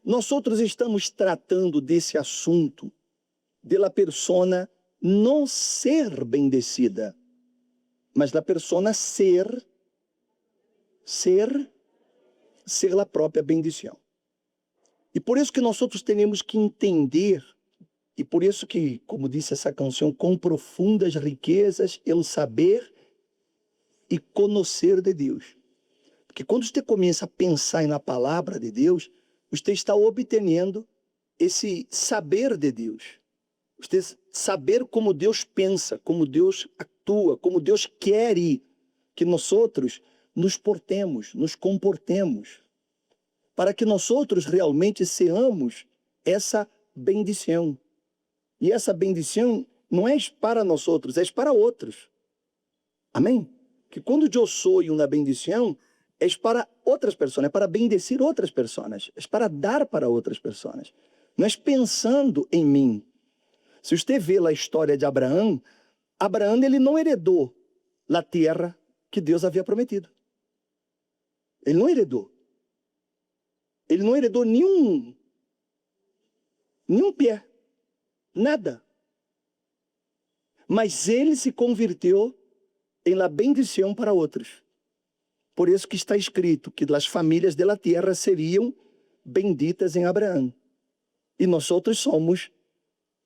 nós outros estamos tratando desse assunto de la persona não ser bendecida, mas da persona ser a própria bendição. E por isso que nós outros temos que entender, e por isso que, como disse essa canção, com profundas riquezas, eu saber e conhecer de Deus. Porque quando você começa a pensar na palavra de Deus, você está obtendo esse saber de Deus. Você saber como Deus pensa, como Deus atua, como Deus quer que nós outros nos portemos, nos comportemos, para que nós outros realmente seamos essa bendição. E essa bendição não é para nós outros, é para outros. Amém? Que quando eu sou uma bendição, é para outras pessoas, é para bendecir outras pessoas, é para dar para outras pessoas. Não é pensando em mim. Se você vê a história de Abraão, Abraão ele não heredou a terra que Deus havia prometido. Ele não heredou. Ele não heredou nenhum pé, nada. Mas ele se converteu em la bendição para outros. Por isso que está escrito que as famílias da terra seriam benditas em Abraão. E nós outros somos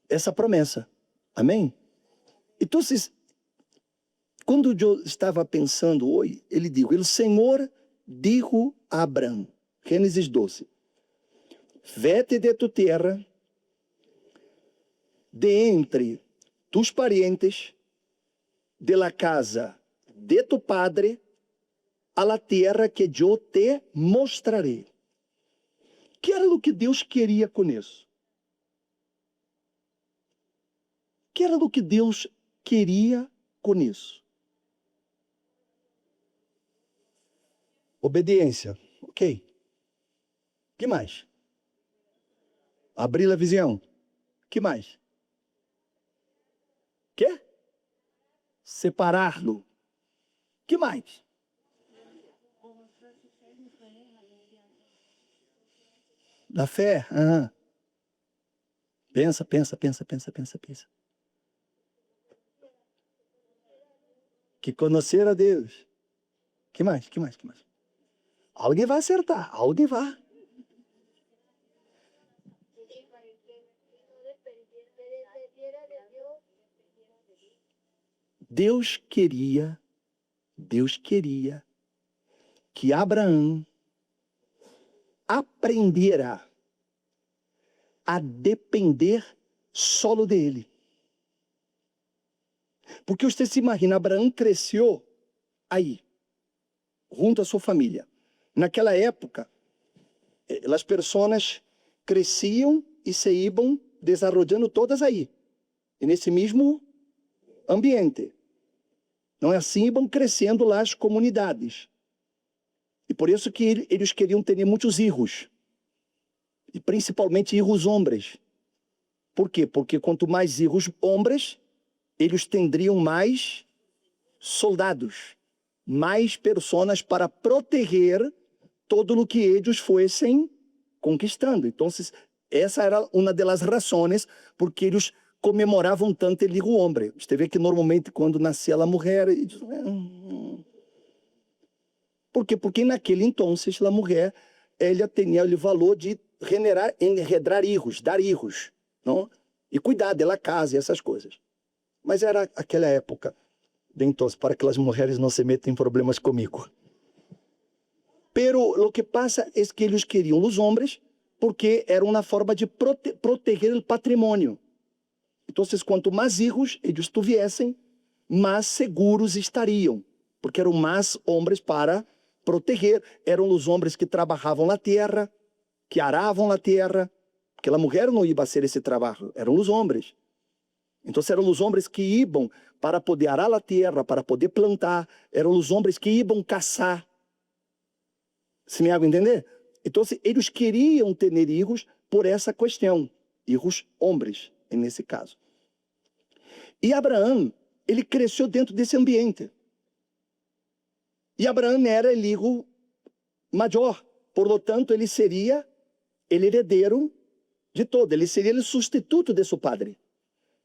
essa promessa. Amém? Então, quando eu estava pensando hoje, ele disse, o Senhor dijo a Abraão, Gênesis 12, vete de tu terra, de entre tus parientes, de la casa de tu padre, a la terra que eu te mostrarei. Que era o que Deus queria com isso? Que era o que Deus queria com isso? Obediência. Ok. Que mais? Abrir a visão. Que mais? Quê? Separá-lo. Que mais? Da fé. Pensa. Que conhecer a Deus. Que mais? Alguém vai acertar. Alguém vai. Deus queria que Abraão aprendera a depender solo dele. Porque você se imagina, Abraão cresceu aí, junto à sua família. Naquela época, as pessoas cresciam e se iam desenvolvendo todas aí, nesse mesmo ambiente. Não é assim, vão crescendo lá as comunidades. E por isso que eles queriam ter muitos filhos. E principalmente filhos homens. Por quê? Porque quanto mais filhos homens, eles teriam mais soldados, mais pessoas para proteger todo o que eles fossem conquistando. Então, essa era uma das razões porque eles comemoravam tanto o homem. Você vê que normalmente quando nascia a mulher, eles... Por quê? Porque naquele entonces a mulher ela tinha o valor de enredar filhos, dar filhos, não? E cuidar dela casa e essas coisas. Mas era aquela época, então, para que as mulheres não se metam em problemas comigo. Pero o que passa é que eles queriam os homens porque era uma forma de proteger o patrimônio. Então, quanto mais filhos eles tivessem, mais seguros estariam, porque eram mais homens para proteger. Eram os homens que trabalhavam na terra, que aravam a terra, porque a mulher não ia fazer esse trabalho, eram os homens. Então, eram os homens que iam para poder arar a terra, para poder plantar, eram os homens que iam caçar. Se me hago entender? Então, eles queriam ter filhos por essa questão, filhos homens, nesse caso. E Abraão, ele cresceu dentro desse ambiente. E Abraão era o filho maior, por lo tanto, ele seria ele herdeiro de todo, ele seria o substituto de seu padre.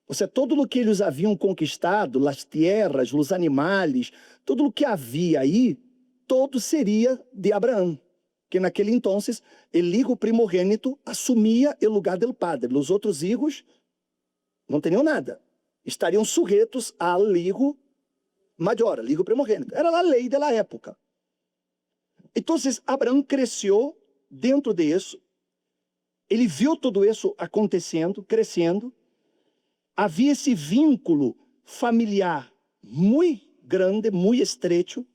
Ou seja, tudo o que eles haviam conquistado, as terras, os animais, tudo o que havia aí, todo seria de Abraão. Que naquele entonces, o hijo primogênito assumia o lugar do padre. Os outros hijos não teriam nada. Estariam sujeitos ao hijo maior, ao hijo primogênito. Era a lei da época. Então, Abraão cresceu dentro disso. Ele viu tudo isso acontecendo, crescendo. Havia esse vínculo familiar muito grande, muito estreito.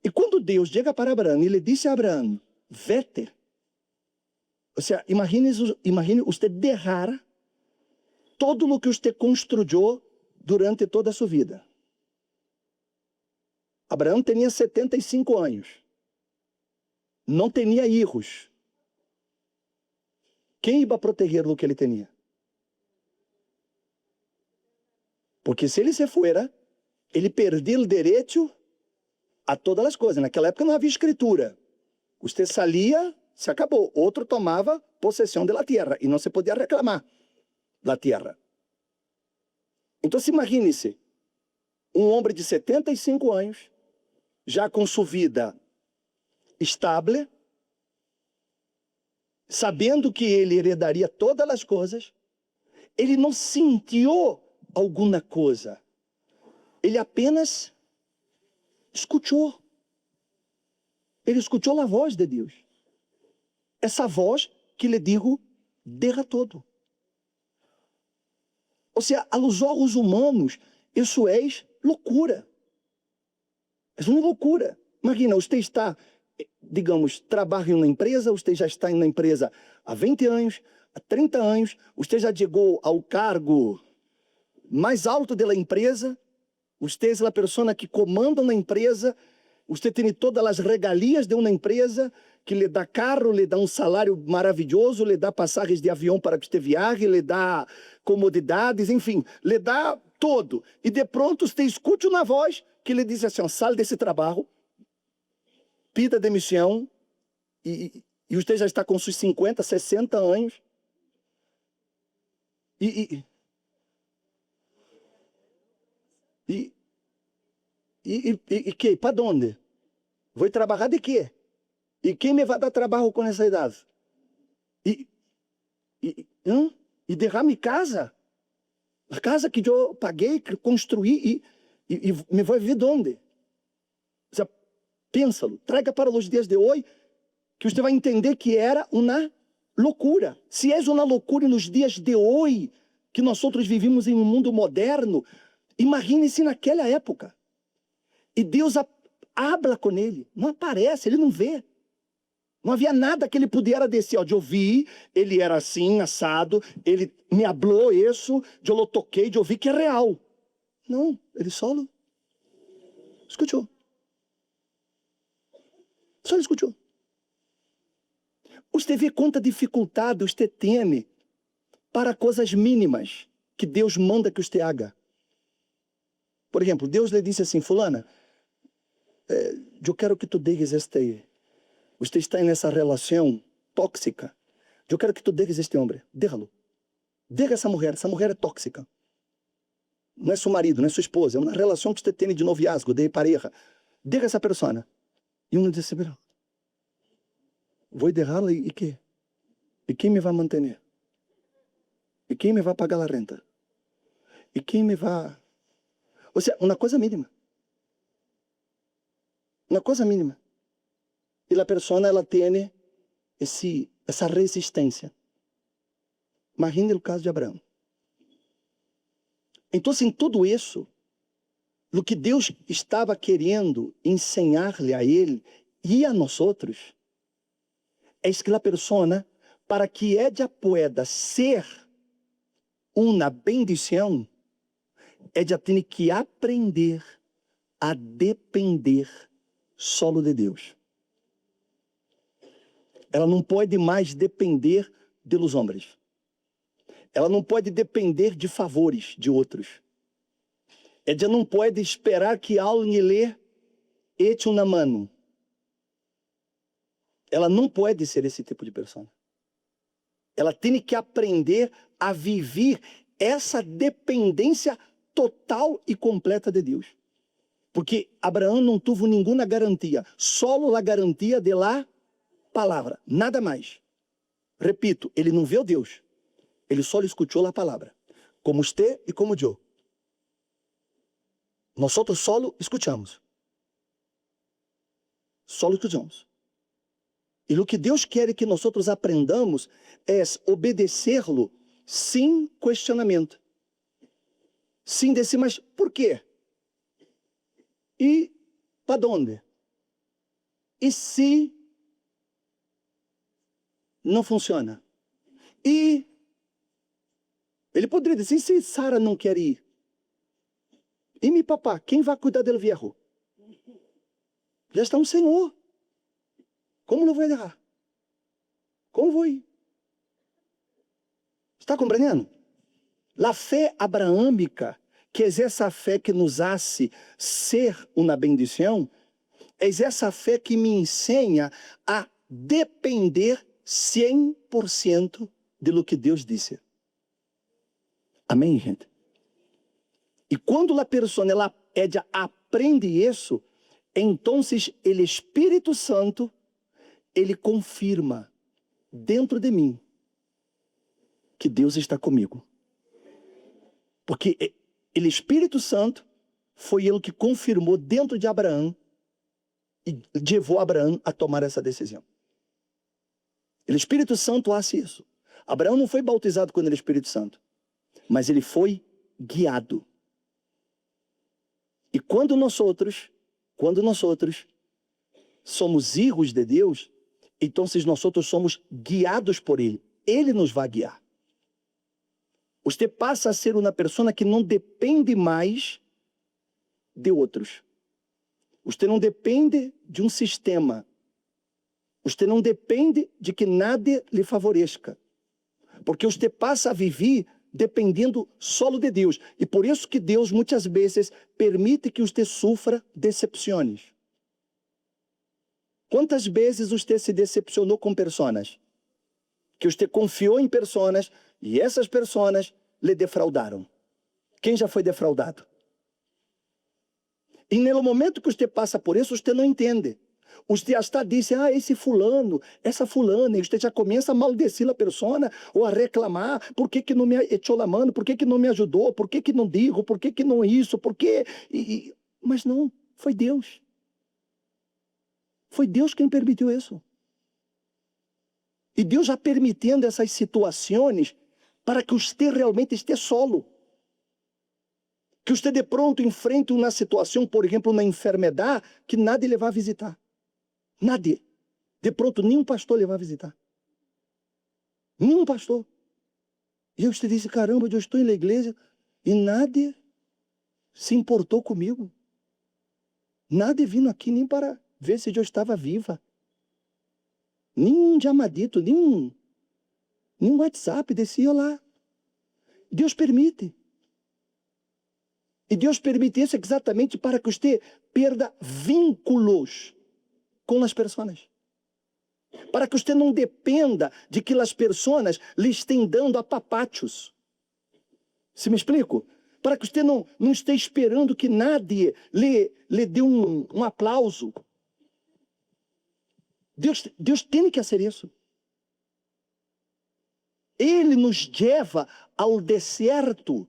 E quando Deus chega para Abraão e ele disse a Abraão, vete. Ou seja, imagine você deixar todo o que você construiu durante toda a sua vida. Abraão tinha 75 anos. Não tinha filhos. Quem ia proteger o que ele tinha? Porque se ele se fuera, ele perdia o direito a todas as coisas. Naquela época não havia escritura. Você saía, se acabou. Outro tomava possessão da terra e não se podia reclamar da terra. Então, imagine-se, um homem de 75 anos, já com sua vida estável, sabendo que ele herdaria todas as coisas, ele não sentiu alguma coisa. Ele apenas escutou. Ele escutou a voz de Deus. Essa voz que lhe digo, derra todo. Ou seja, aos olhos humanos, isso é loucura. É uma loucura. Imagina, você está, digamos, trabalha em uma empresa, você já está em uma empresa há 20 anos, há 30 anos, você já chegou ao cargo mais alto da empresa, você é a pessoa que comanda uma empresa, você tem todas as regalias de uma empresa, que lhe dá carro, lhe dá um salário maravilhoso, lhe dá passagens de avião para que você viaje, lhe dá comodidades, enfim, lhe dá todo. E de pronto você escute uma voz que lhe diz assim, sai desse trabalho, pida demissão, e você já está com seus 50, 60 anos, e que? Para onde? Vou trabalhar de quê? E quem me vai dar trabalho com essa idade? E derrar minha casa? A casa que eu paguei, que construí, e me vou viver de onde? Ou seja, pensa-lo, traga para os dias de hoje, que você vai entender que era uma loucura. Se é uma loucura nos dias de hoje, que nós outros vivimos em um mundo moderno, imagine-se naquela época. E Deus habla com ele, não aparece, ele não vê. Não havia nada que ele pudesse descer. Eu ouvi, ele era assim, assado, ele me falou isso, eu lo toquei, eu ouvi que é real. Não, ele só escutou. Só escutou. Você vê quanta dificuldade você tem para coisas mínimas que Deus manda que você haga. Por exemplo, Deus lhe disse assim, fulana, eu quero que tu deixes este... Você está nessa relação tóxica. Eu quero que tu deixes este homem. Déjalo. Deixa essa mulher é tóxica. Não é seu marido, não é sua esposa. É uma relação que você tem de noviazgo, de pareja. Deixa essa pessoa. E um disse, vou deixá-la e quê? E quem me vai manter? E quem me vai pagar a renta? E quem me vai... Ou seja, uma coisa mínima. Uma coisa mínima. E a pessoa, ela tem essa resistência. Imagine o caso de Abraão. Então, em tudo isso, o que Deus estava querendo ensinar-lhe a ele e a nós outros, é que a pessoa, para que ella pueda ser uma bendição, ella tem que aprender a depender solo de Deus. Ela não pode mais depender dos homens. Ela não pode depender de favores de outros. Ela não pode esperar que alguém lhe eche uma mano. Ela não pode ser esse tipo de pessoa. Ela tem que aprender a viver essa dependência total e completa de Deus. Porque Abraão não teve nenhuma garantia, só a garantia de la palavra, nada mais. Repito, ele não viu Deus, ele só escutou a palavra, como você e como eu. Nós só escutamos. Só escutamos. E o que Deus quer que nós aprendamos é obedecer-lo sem questionamento. Sem dizer, mas por quê? E para onde? E se não funciona? E ele poderia dizer, se Sara não quer ir? E meu papá, quem vai cuidar do viejo? Já está um senhor. Como não vai deixar? Como vou ir? Está compreendendo? A fé abraâmica, que é essa fé que nos hace ser uma bendição, é essa fé que me ensina a depender 100% de lo que Deus disse. Amém, gente? E quando a pessoa ela aprende isso, então o Espírito Santo ele confirma dentro de mim que Deus está comigo. Porque o Espírito Santo foi ele que confirmou dentro de Abraão e levou Abraão a tomar essa decisão. O Espírito Santo faz isso. Abraão não foi bautizado com o Espírito Santo, mas ele foi guiado. E quando nós somos filhos de Deus, então nós somos guiados por Ele. Ele nos vai guiar. Você passa a ser uma pessoa que não depende mais de outros. Você não depende de um sistema. Você não depende de que nada lhe favoreça. Porque você passa a viver dependendo só de Deus. E por isso que Deus muitas vezes permite que você sofra decepções. Quantas vezes você se decepcionou com pessoas? Que você confiou em pessoas e essas pessoas lhe defraudaram. Quem já foi defraudado? E no momento que você passa por isso, você não entende. Você até diz, esse fulano, essa fulana, e você já começa a maldizer a pessoa ou a reclamar, por que não me echou a mão, por que não me ajudou, por que não digo, por que não isso, por que... Mas não, foi Deus. Foi Deus quem permitiu isso. E Deus já permitindo essas situações para que você realmente esteja solo. Que você de pronto enfrente uma situação, por exemplo, uma enfermidade, que nada lhe vai visitar. Nada. De pronto, nenhum pastor lhe vai visitar. Nenhum pastor. E você disse, caramba, eu estou na igreja e nada se importou comigo. Nada vindo aqui nem para ver se eu estava viva. Nenhum chamadito, nenhum WhatsApp descia lá. Deus permite. E Deus permite isso exatamente para que você perda vínculos com as pessoas. Para que você não dependa de que as pessoas lhe estejam dando apapachos. Se me explico? Para que você não esteja esperando que nadie lhe dê um aplauso. Deus tem que fazer isso. Ele nos leva ao deserto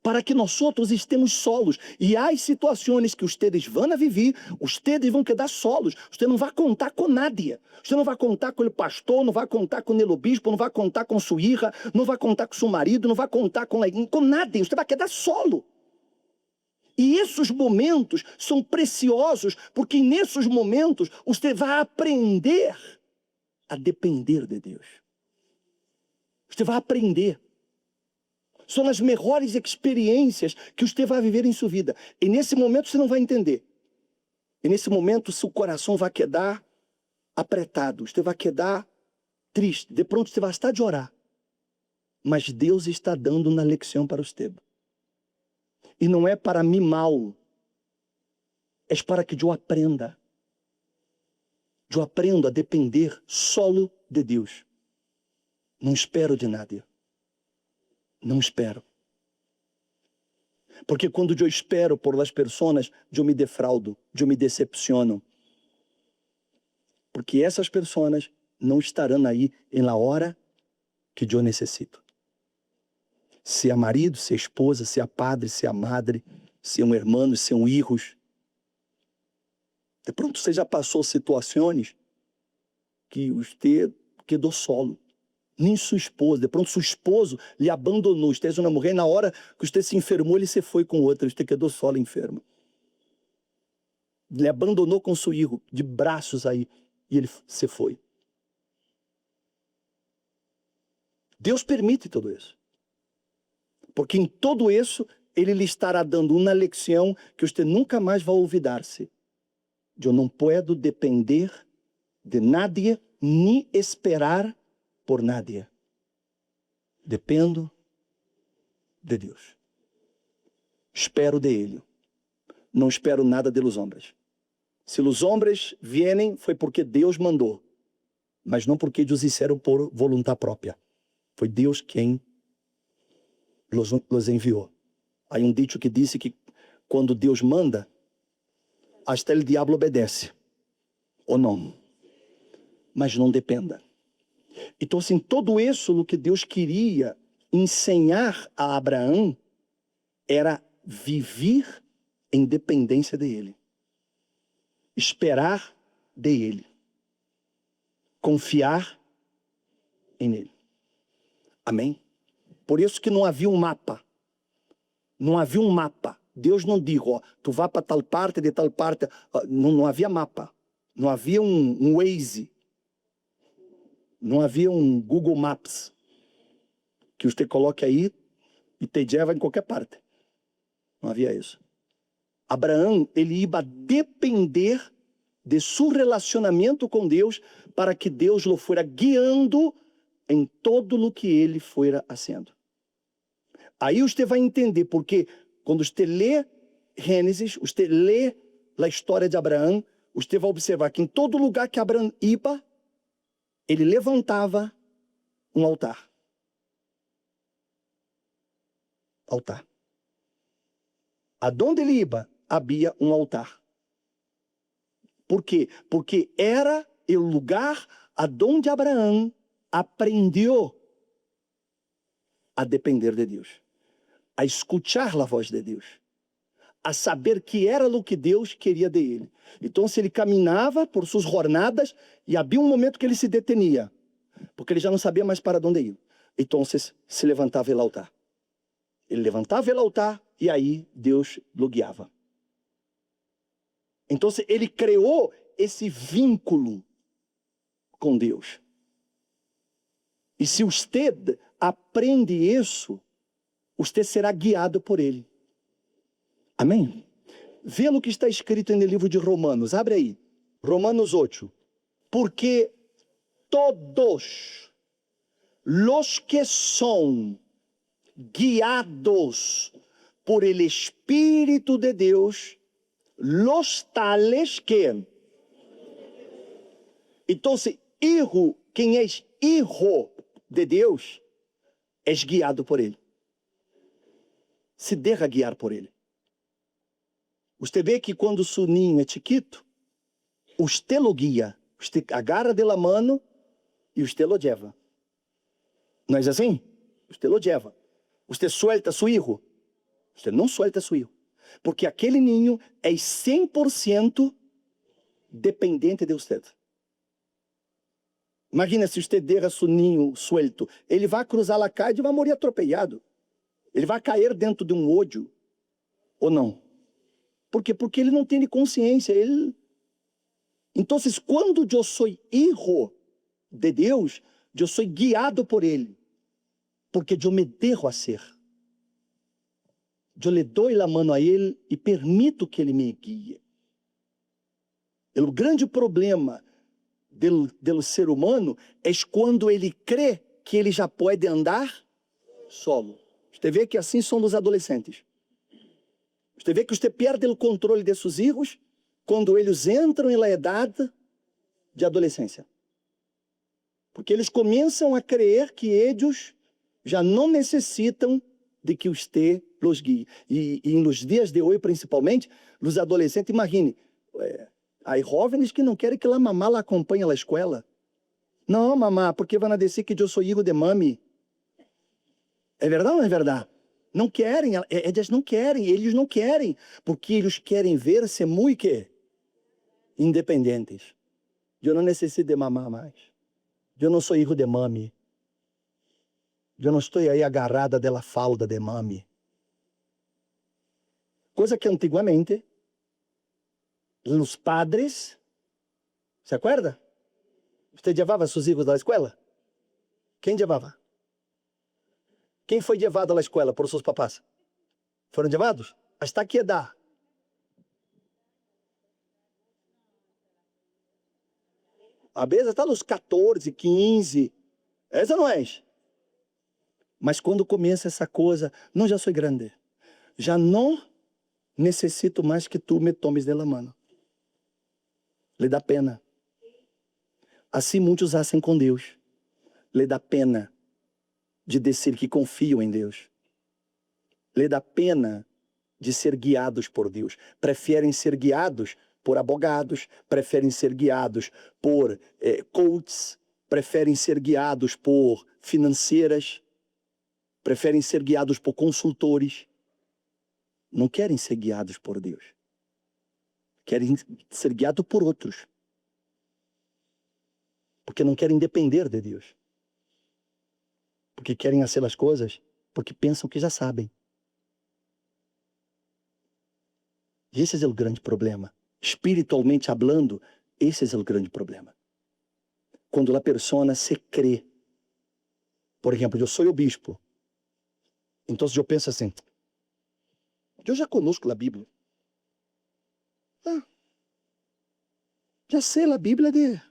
para que nós outros estemos solos. E há situações que vocês vão viver, vocês vão quedar solos. Você não vai contar com nada. Você não vai contar com o pastor, não vai contar com o bispo, não vai contar com sua filha, não vai contar com seu marido, não vai contar com nada. Você vai quedar solo. E esses momentos são preciosos, porque nesses momentos você vai aprender a depender de Deus. Você vai aprender. São as melhores experiências que você vai viver em sua vida. E nesse momento você não vai entender. E nesse momento seu coração vai quedar apertado. Você vai quedar triste. De pronto você vai estar de orar. Mas Deus está dando uma lição para você. E não é para mim mal. É para que eu aprenda. Eu aprendo a depender solo de Deus. Não espero de nadie. Não espero. Porque quando eu espero por las personas, eu me defraudo, eu me decepciono. Porque essas pessoas não estarão aí em la hora que eu necessito. Se é marido, se é esposa, se é padre, se é madre, se é um irmão, se é um hijos. De pronto você já passou situações que você quedou solo. Nem sua esposa. De pronto seu esposo lhe abandonou. Você é uma mulher, na hora que você se enfermou, ele se foi com outra. Você quedou solo, enfermo. Ele abandonou com seu filho, de braços aí, e ele se foi. Deus permite tudo isso. Porque em tudo isso, ele lhe estará dando uma lição que você nunca mais vai olvidar-se. Eu não posso depender de nadie, nem esperar por nadie. Dependo de Deus. Espero de Ele. Não espero nada dos homens. Se os homens vierem, foi porque Deus mandou. Mas não porque eles fizeram por vontade própria. Foi Deus quem los enviou. Há um dicho que diz que quando Deus manda, até o diabo obedece. Ou não. Mas não dependa. Então, assim, tudo isso o que Deus queria ensinar a Abraão era viver em dependência dele. Esperar dele. Confiar em ele. Amém? Por isso que não havia um mapa. Não havia um mapa. Deus não disse, ó, tu vá para tal parte, de tal parte. Não havia mapa. Não havia um Waze. Não havia um Google Maps que você coloque aí e te leva em qualquer parte. Não havia isso. Abraão, ele ia depender de seu relacionamento com Deus para que Deus o fuera guiando em todo o que ele fuera fazendo. Aí você vai entender porque quando você lê Gênesis, você lê a história de Abraão, você vai observar que em todo lugar que Abraão ia, ele levantava um altar. Altar. Aonde ele ia, havia um altar. Por quê? Porque era o lugar aonde Abraão aprendeu a depender de Deus, a escutar a voz de Deus, a saber que era o que Deus queria de ele. Então, se ele caminhava por suas jornadas e havia um momento que ele se detenia, porque ele já não sabia mais para onde ir. Então, se levantava o altar. Ele levantava o altar e aí Deus o guiava. Então, ele criou esse vínculo com Deus. E se você aprende isso, você será guiado por ele. Amém? Vê o que está escrito no livro de Romanos. Abre aí. Romanos 8. Porque todos os que são guiados por el Espírito de Deus, los tales que... Então, hijo, quem é hijo de Deus, é guiado por ele. Se deixa guiar por ele. Você vê que quando o ninho é chiquito, você lo guia, você agarra de la mano e você lo lleva. Não é assim? Você lo lleva. Você suelta seu hijo. Você não suelta seu hijo. Porque aquele ninho é 100% dependente de você. Imagina se você deixa seu ninho suelto. Ele vai cruzar a calle e vai morrer atropelado. Ele vai cair dentro de um ódio. Ou não? Por quê? Porque ele não tem consciência. Então, quando eu sou hijo de Deus, eu sou guiado por ele. Porque eu me deixo a ser. Eu le dou a mão a ele e permito que ele me guie. O grande problema do ser humano é quando ele crê que ele já pode andar solo. Você vê que assim são os adolescentes. Você vê que você perde o controle de seus filhos quando eles entram na idade de adolescência. Porque eles começam a crer que eles já não necessitam de que você os guie. E nos dias de hoje, principalmente, os adolescentes, imagine, há jovens que não querem que a mamá la acompanhe à escola. Não, mamá, porque vão dizer que eu sou filho de mami. É verdade ou não é verdade? Não querem, eles não querem, porque eles querem ver-se muito independentes. Eu não necessito de mamar mais. Eu não sou filho de mami. Eu não estou aí agarrada da falda de mami. Coisa que antigamente, os padres, se acorda? Você levava seus filhos à escola? Quem levava? Quem foi levado à escola por seus papás? Foram levados? Hasta que idade? A vezes está nos 14, 15. Essa não é. Mas quando começa essa coisa, não, já sou grande. Já não necessito mais que tu me tomes de la mano. Lhe dá pena. Assim muitos fazem com Deus. Lhe dá pena de dizer que confiam em Deus. Lhe dá pena de ser guiados por Deus. Preferem ser guiados por abogados, preferem ser guiados por coaches, preferem ser guiados por financeiras, preferem ser guiados por consultores. Não querem ser guiados por Deus. Querem ser guiados por outros. Porque não querem depender de Deus. Porque querem fazer as coisas porque pensam que já sabem. E esse é o grande problema. Espiritualmente falando, esse é o grande problema. Quando a pessoa se crê. Por exemplo, eu sou o bispo. Então eu penso assim, eu já conosco a Bíblia. Já sei a Bíblia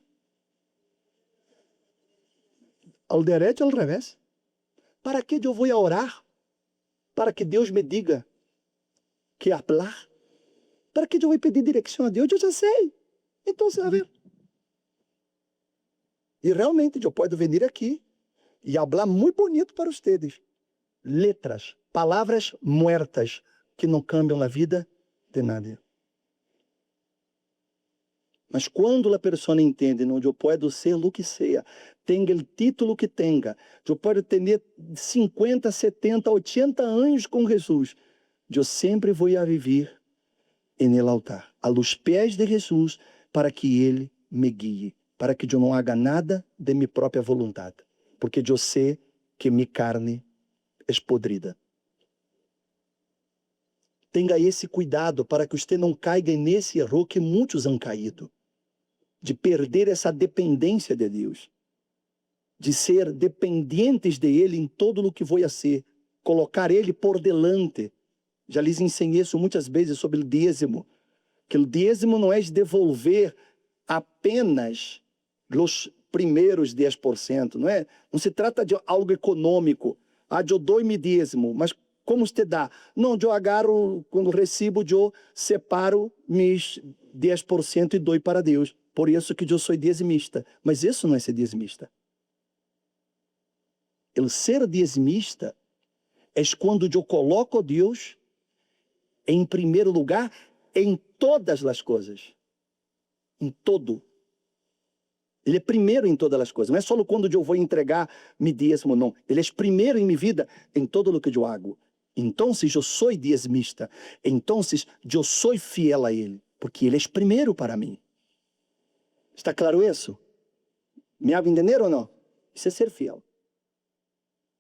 ao direito e ao revés. Para que eu vou orar? Para que Deus me diga que falar? Para que eu vou pedir direção a Deus? Eu já sei. Então, a ver. E realmente eu posso vir aqui e falar muito bonito para vocês. Letras, palavras muertas que não cambiam a vida de nadie. Mas quando a pessoa entende, não, eu posso ser o que seja, tenha o título que tenha, eu posso ter 50, 70, 80 anos com Jesus, eu sempre vou a viver no altar, a los pés de Jesus, para que Ele me guie, para que eu não haga nada de minha própria vontade, porque eu sei que minha carne é podrida. Tenha esse cuidado para que você não caiga nesse erro que muitos han caído, de perder essa dependência de Deus, de ser dependentes de Ele em todo o que vou a ser, colocar Ele por delante. Já lhes ensinei isso muitas vezes sobre o dízimo, que o dízimo não é devolver apenas os primeiros 10%, não é? Não se trata de algo econômico. Eu dou-me dízimo, mas como você dá? Não, eu agarro, quando recebo, eu separo meus 10% e dou para Deus. Por isso que eu sou dizimista. Mas isso não é ser dizimista. O ser dizimista é quando eu coloco Deus em primeiro lugar em todas as coisas. Em todo. Ele é primeiro em todas as coisas. Não é só quando eu vou entregar meu dízimo, não. Ele é primeiro em minha vida, em todo o que eu hago. Então, eu sou dizimista. Então, eu sou fiel a Ele. Porque Ele é primeiro para mim. Está claro isso? Me hago entender ou não? Isso é ser fiel.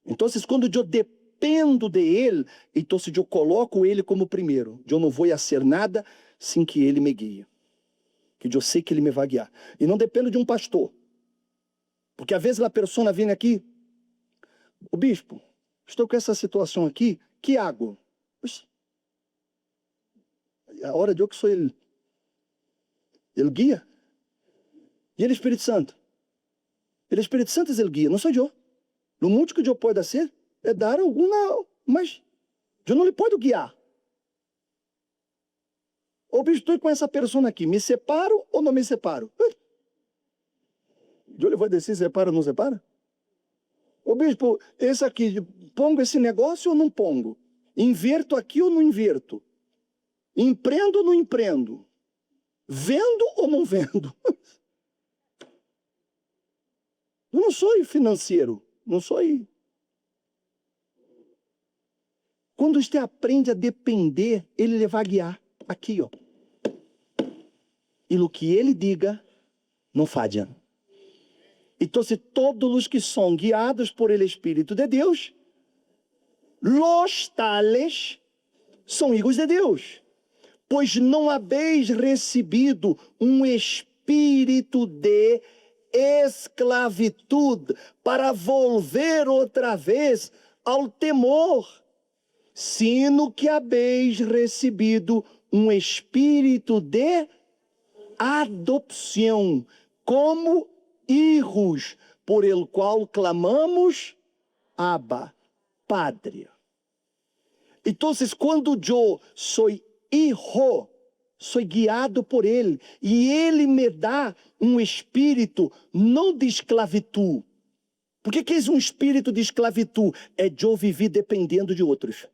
Então, quando eu dependo de Ele, então eu coloco Ele como primeiro. Eu não vou fazer nada sem que Ele me guie. Que eu sei que Ele me vai guiar. E não dependo de um pastor. Porque às vezes a pessoa vem aqui, o bispo, estou com essa situação aqui, que hago? A hora de eu que sou Ele guia. E Ele é Espírito Santo. Ele é Espírito Santo é o guia, não sou eu. No muito que eu posso fazer é dar alguma, mas eu não lhe posso guiar. Ou estou com essa pessoa aqui, me separo ou não me separo? Eu lhe vou dizer, separa ou não separa? Ô bispo, esse aqui, pongo esse negócio ou não pongo? Inverto aqui ou não inverto? Empreendo ou não empreendo? Vendo ou não vendo? Eu não sou financeiro, não sou. Quando você aprende a depender, ele vai guiar. Aqui, ó. E no que ele diga, não falha. Então, se todos os que são guiados por el Espírito de Deus, los tales são hijos de Deus. Pois não habéis recebido um espírito de esclavitud para volver outra vez ao temor, sino que habéis recebido um espírito de adopção, como hijos, por el qual clamamos, Abba, Padre. Então, quando eu sou hijo, sou guiado por ele, e ele me dá um espírito não de esclavitud. Por que é um espírito de esclavitud? É de eu viver dependendo de outros.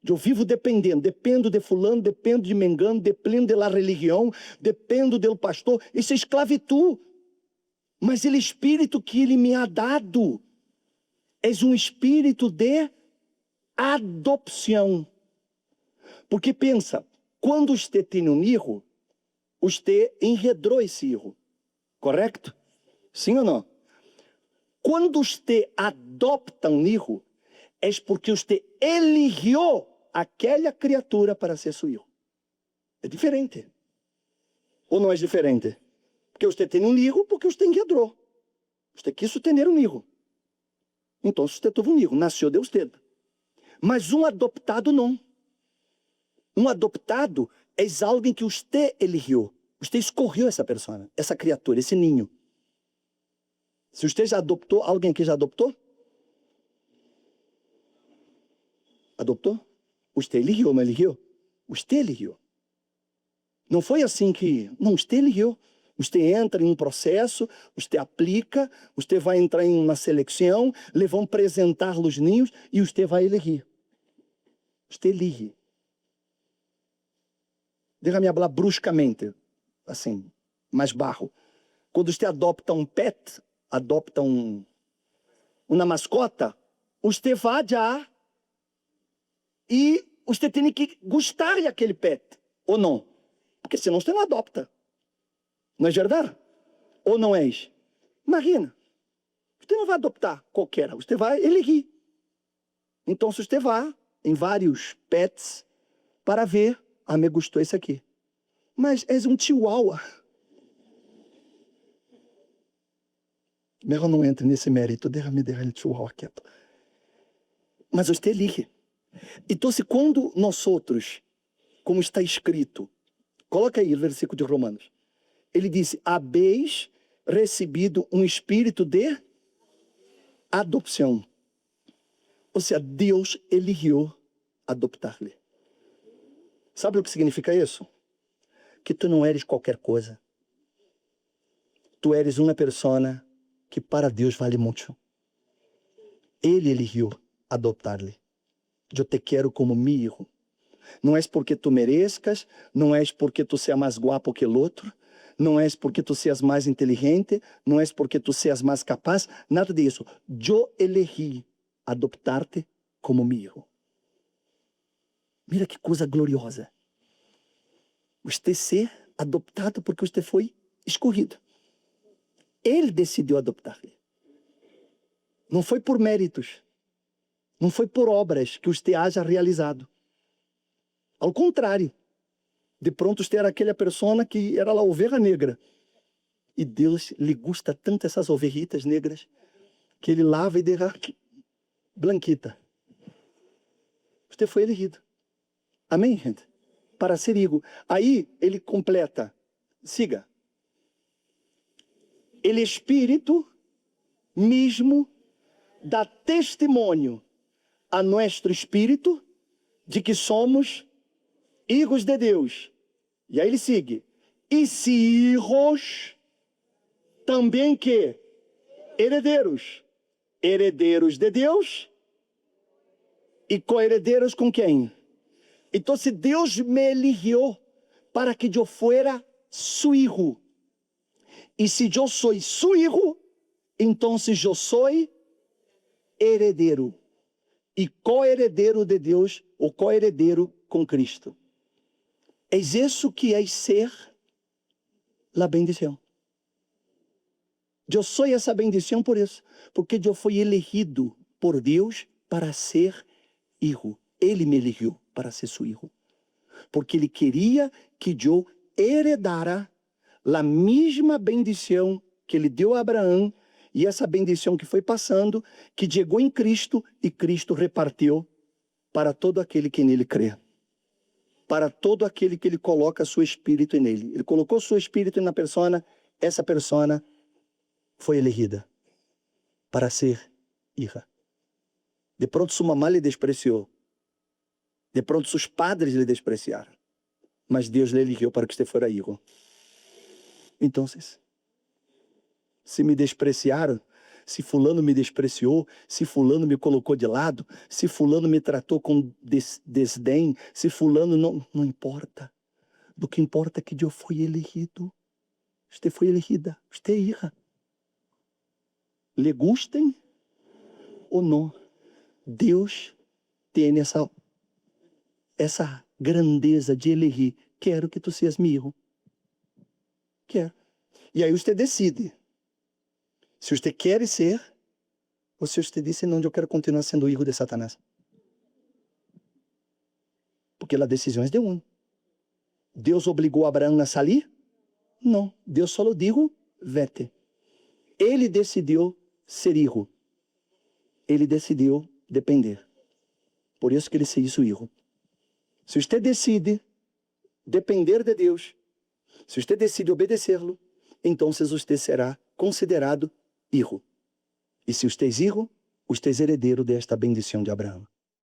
Eu vivo dependendo, dependo de fulano, dependo de mengano, dependo da religião, dependo do pastor. Isso é esclavitud. Mas o espírito que ele me ha dado é um espírito de adopção. Porque pensa, quando você tem um filho, você enredou esse filho, correto? Sim ou não? Quando você adopta um filho, é porque você elegeu aquela criatura para ser seu filho. É diferente. Ou não é diferente? Porque você tem um filho, porque você enredou. Você quis ter um filho. Então você teve um filho, nasceu de você. Mas um adoptado não. Um adoptado é alguém que você elegeu. Você escolheu essa pessoa, essa criatura, esse ninho. Se você já adoptou, alguém que já adoptou? Adoptou? Você elegeu, não elegeu? Você elegeu. Não foi assim que... Não, você elegeu. Você entra em um processo, você aplica, você vai entrar em uma seleção, lhe vão apresentar os ninhos e você vai elegir. Você elige. Deixa-me falar bruscamente, assim, mais barro. Quando você adopta um pet, adopta uma mascota, você vai já e você tem que gostar daquele pet, ou não? Porque senão você não adopta. Não é verdade? Ou não é? Imagina, você não vai adoptar qualquer, você vai elegir. Então, se você vai em vários pets para ver, me gostou esse aqui. Mas és um chihuahua. Melhor não entre nesse mérito, deixa-me deixar o chihuahua quieto. Mas você elige. Então, quando nós outros, como está escrito, coloca aí o versículo de Romanos, ele disse, habéis recebido um espírito de adopção. Ou seja, Deus elegeu adoptar-lhe. Sabe o que significa isso? Que tu não eres qualquer coisa. Tu eres uma pessoa que para Deus vale muito. Ele elegeu adoptar-lhe. Eu te quero como meu filho. Não é porque tu mereças, não é porque tu seas mais guapo que o outro, não é porque tu seas mais inteligente, não é porque tu seas mais capaz, nada disso. Eu elegi adoptar-te como meu filho. Mira que coisa gloriosa. Você ser adoptado porque você foi escolhido. Ele decidiu adoptar-lhe. Não foi por méritos. Não foi por obras que você haja realizado. Ao contrário. De pronto você era aquela pessoa que era a ovelha negra. E Deus lhe gusta tanto essas ovelhitas negras que ele lava e deixa blanquita. Você foi elegido. Amém, gente? Para ser hijo. Aí ele completa. Siga. El Espírito mesmo dá testemunho a nosso espírito de que somos hijos de Deus. E aí ele sigue. E se hijos, também que herederos. Herederos de Deus e co-herederos com quem? Então, se Deus me eligió para que eu fuera su hijo, e se eu sou su hijo, então eu sou heredero e co-heredero de Deus, ou co-heredero com Cristo. É isso que é ser a bendição. Eu sou essa bendição por isso, porque eu fui elegido por Deus para ser hijo. Ele me eligiu para ser seu hijo, porque Ele queria que eu heredara a mesma bendição que Ele deu a Abraão, e essa bendição que foi passando, que chegou em Cristo, e Cristo repartiu para todo aquele que nele crê. Para todo aquele que Ele coloca seu Espírito nele. Ele colocou seu Espírito na persona, essa persona foi elegida para ser hija. De pronto sua mamãe lhe despreciou. De pronto seus padres lhe despreciaram. Mas Deus lhe elegeu para que você fora hijo. Então, se me despreciaram, se fulano me despreciou, se fulano me colocou de lado, se fulano me tratou com desdém, se fulano não importa. O que importa é que eu fui elegido. Você foi elegida, você é hija. Le gustem ou não, Deus tem essa grandeza de elegir. Quero que tu seas meu hijo. Quero. E aí você decide. Se você quer ser, ou se você diz, não, eu quero continuar sendo hijo de Satanás. Porque a decisão é de um. Deus obrigou Abraão a sair? Não. Deus só disse, vete. Ele decidiu ser hijo. Ele decidiu depender. Por isso que ele se hizo hijo. Se você decide depender de Deus, se você decide obedecê-lo, então você será considerado hijo. E se você é hijo, você é herdeiro desta bendição de Abraão.